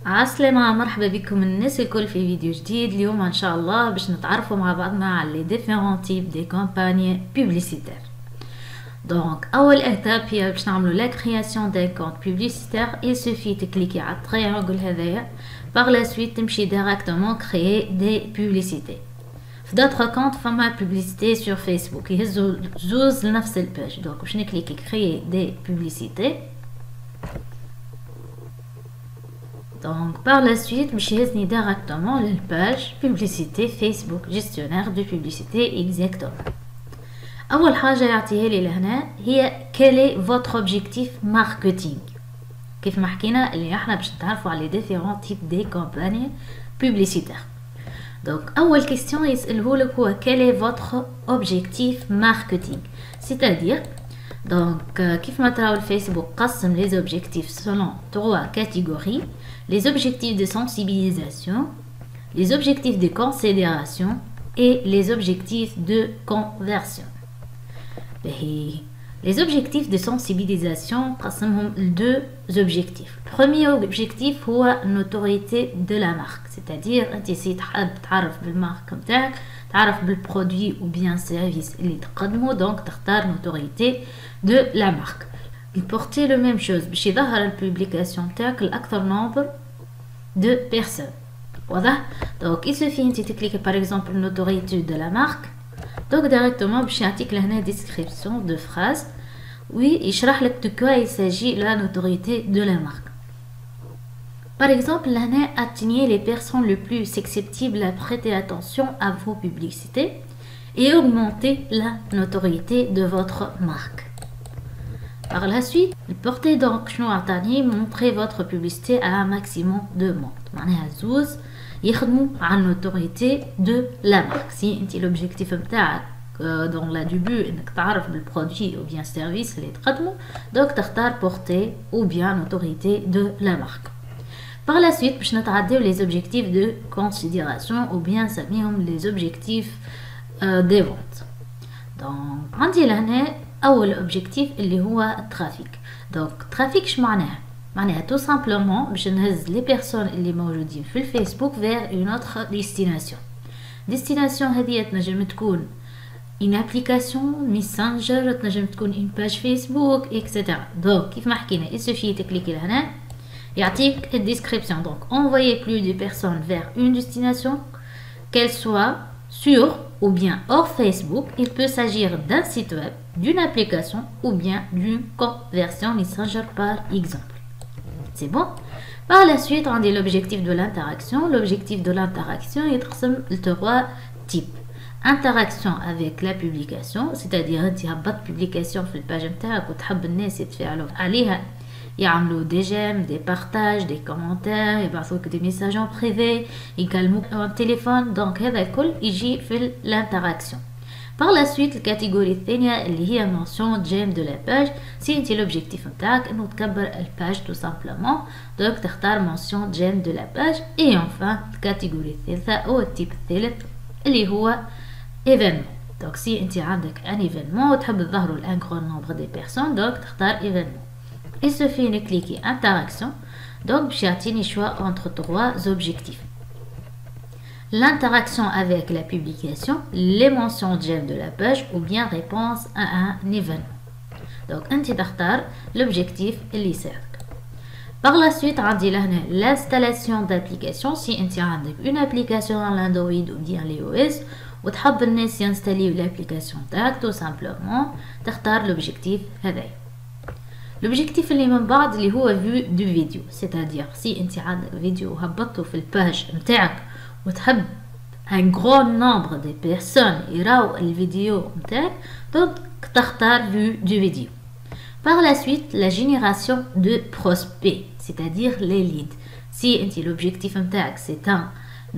عسلامة، مرحبا بكم الناس الكل في فيديو جديد. اليوم ان شاء الله باش نتعرفوا مع بعضنا على les différents types de campagnes publicitaires. Donc اول étape هي باش نعملوا la création d'un compte publicitaire. Il suffit تكليكي على التريانجل هذايا. Par la suite تمشي directement créer des publicités. في d'autres comptes فما publicité sur Facebook يهزوا زوز لنفس الباج. Donc باش نكليكي créer des publicités. Donc par la suite باش يهزني directement للباج publicité Facebook gestionnaire de publicité exactement. اول حاجه يعطيها لي لهنا هي quel est votre objectif marketing. كيف ما حكينا اللي احنا باش نتعرفوا على différents types de campagnes publicitaires. Donc اول question يسألهولك هو quel est votre objectif marketing, c'est-à-dire donc كيف ما تراو الفيسبوك قسم les objectifs selon 3 catégories: les objectifs de sensibilisation, les objectifs de considération et les objectifs de conversion. Les objectifs de sensibilisation قسمهم deux objectifs. Premier objectif هو notoriété de la marque, c'est-à-dire انت تحب تعرف بالمارك نتاعك، تعرف بالبرودوي ou bien service اللي تقدمه، donc تختار notoriété de la marque. Porter le même chose باش يظهر البوبليكاسيون تاعك لاكثر nombre de personnes. واضح؟ donc il suffit انت تكليكي par exemple notoriété de la marque. donc directement باش يعطيك لهنا description de phrase ويشرح لك de quoi il s'agit la notoriété de la marque. Par exemple لهنا atteigner les personnes les plus susceptibles à prêter attention à vos publicités et augmenter la notoriété de votre marque. Par la suite, portez donc شنو عطاني montrer votre publicité à un maximum de monde. معناها زوز يخدموا على النوتوريتي دو لا مارك. سي انت لوبجيكتيف نتاعك دون لا ديبي انك تعرف بالبرودوي او بيان سيرفيس اللي تقدمه، دوك تختار بورتي او بيان نوتوريتي دو لا مارك. Par la suite باش نتعداو لي زوبجيكتيف دو كونسيديراسيون او بيان نسميهم لي زوبجيكتيف دي فونت. دونك عندي لهنا اول اوبجيكتيف اللي هو الترافيك. دونك ترافيك اش معناها؟ معناها tout simplement باش نهز لي بيرسون اللي موجودين في الفيسبوك vers une autre destination. destination هذه تنجم تكون une application messenger، تنجم تكون une page Facebook etc. donc كيف ما حكينا il suffit تكليكي لهنا يعطيك الديسكريبسيون. donc envoyer plus de personnes vers une destination qu'elle soit sur ou bien hors Facebook. Il peut s'agir d'un site web, d'une application ou bien d'une conversion messenger par exemple. C'est bon. Par la suite on dit l'objectif de l'interaction. L'objectif de l'interaction يتقسم لتروا types. interaction avec la publication, c'est-à-dire انت هبط publication في الباج نتاعك وتحب الناس يتفاعلوا عليها، يعملوا des j'aime, des partages, des commentaires، يبعثوك des messages en privé، يكلموك en téléphone. donc هذا الكل يجي في l'interaction. Par la suite الكاتيجوري الثانية اللي هي mention j'aime de la page. سي انت l'objectif نتاعك انه تكبر الباج tout simplement، donc تختار mention j'aime de la page. et enfin الكاتيجوري الثالثة او التيب الثالث اللي هو événement. donc سي انت عندك un événement وتحب تظهروا لان grand nombre de personnes، donc تختار événement. il suffit de cliquer interaction. donc باش يعطيني choix entre trois objectifs: l'interaction avec la publication, les mentions j'aime de la page ou bien réponse à un événement. donc انت تختار l'objectif اللي يساعدك. par la suite عندي لهنا l'installation d'application. si انت عندك une application على الاندرويد ou bien l'iOS وتحب الناس ينستاليو l'application تاعك tout simplement تختار l'objectif هذايا. l'objectif اللي من بعد اللي هو vue du vidéo، c'est-à-dire si انت عندك فيديو هبطته في الباج نتاعك وتحب un grand nombre de personnes يراو الفيديو نتاعك، donc تختار vue du vidéo. par la suite la génération de prospects, c'est-à-dire les leads. si انت l'objectif نتاعك c'est un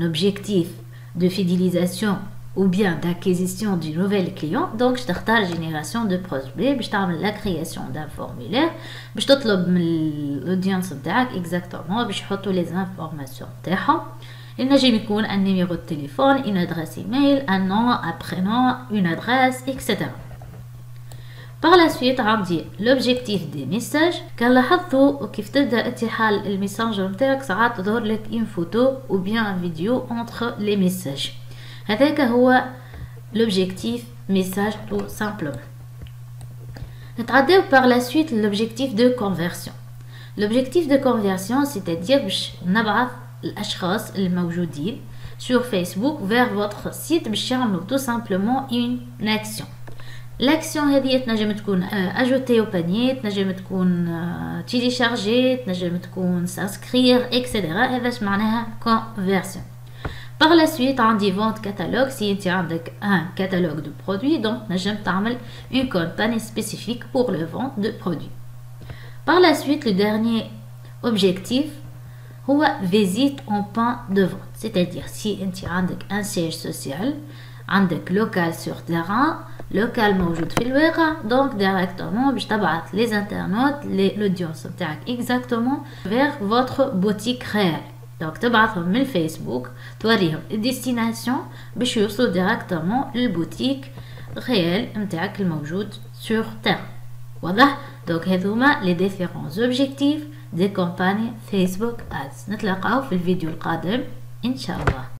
objectif de fidélisation ou bien d'acquisition du nouvel client، donc je تختار génération de prospects باش تعمل la création d'un formulaire باش تطلب من l'audience نتاعك exactement باش يحطوا les informations نتاعهم. ينجم يكون un numéro de téléphone, une adresse email, un nom, un prénom, une adresse etc. Par la suite عندي l'objectif des messages. كان لاحظتوا كيف تبدا انت حال الميسنجر نتاعك ساعات تظهر لك une photo ou bien un vidéo entre les messages. هذاك هو l'objectif message tout simplement. نتعداو par la suite l'objectif de conversion. L'objectif de conversion c'est-à-dire باش نبعث الاشخاص الموجودين sur Facebook vers votre site باش يعملوا tout simplement une action. l'action هذه تنجم تكون ajouter au panier، تنجم تكون télécharger، تنجم تكون s'inscrire etc. هذا معناها conversion. Par la suite عندي vente catalogue. Si انت عندك un catalogue de produits donc تنجم تعمل une campagne spécifique pour le vente de produits. Par la suite le dernier objectif هو visite en point de vente. C'est-à-dire si انت عندك un siège social، عندك local sur terrain، local موجود في الواقع، donc directement باش تبعث les internautes l'audience نتاعك exactement vers votre boutique réelle. donc تبعثهم من الفيسبوك توريهم الديستيناسيون باش يوصلوا directement للبوتيك réel نتاعك الموجود sur terrain. واضح؟ donc هذوما les différents objectifs des campagnes Facebook Ads. نتلاقاو في الفيديو القادم إن شاء الله.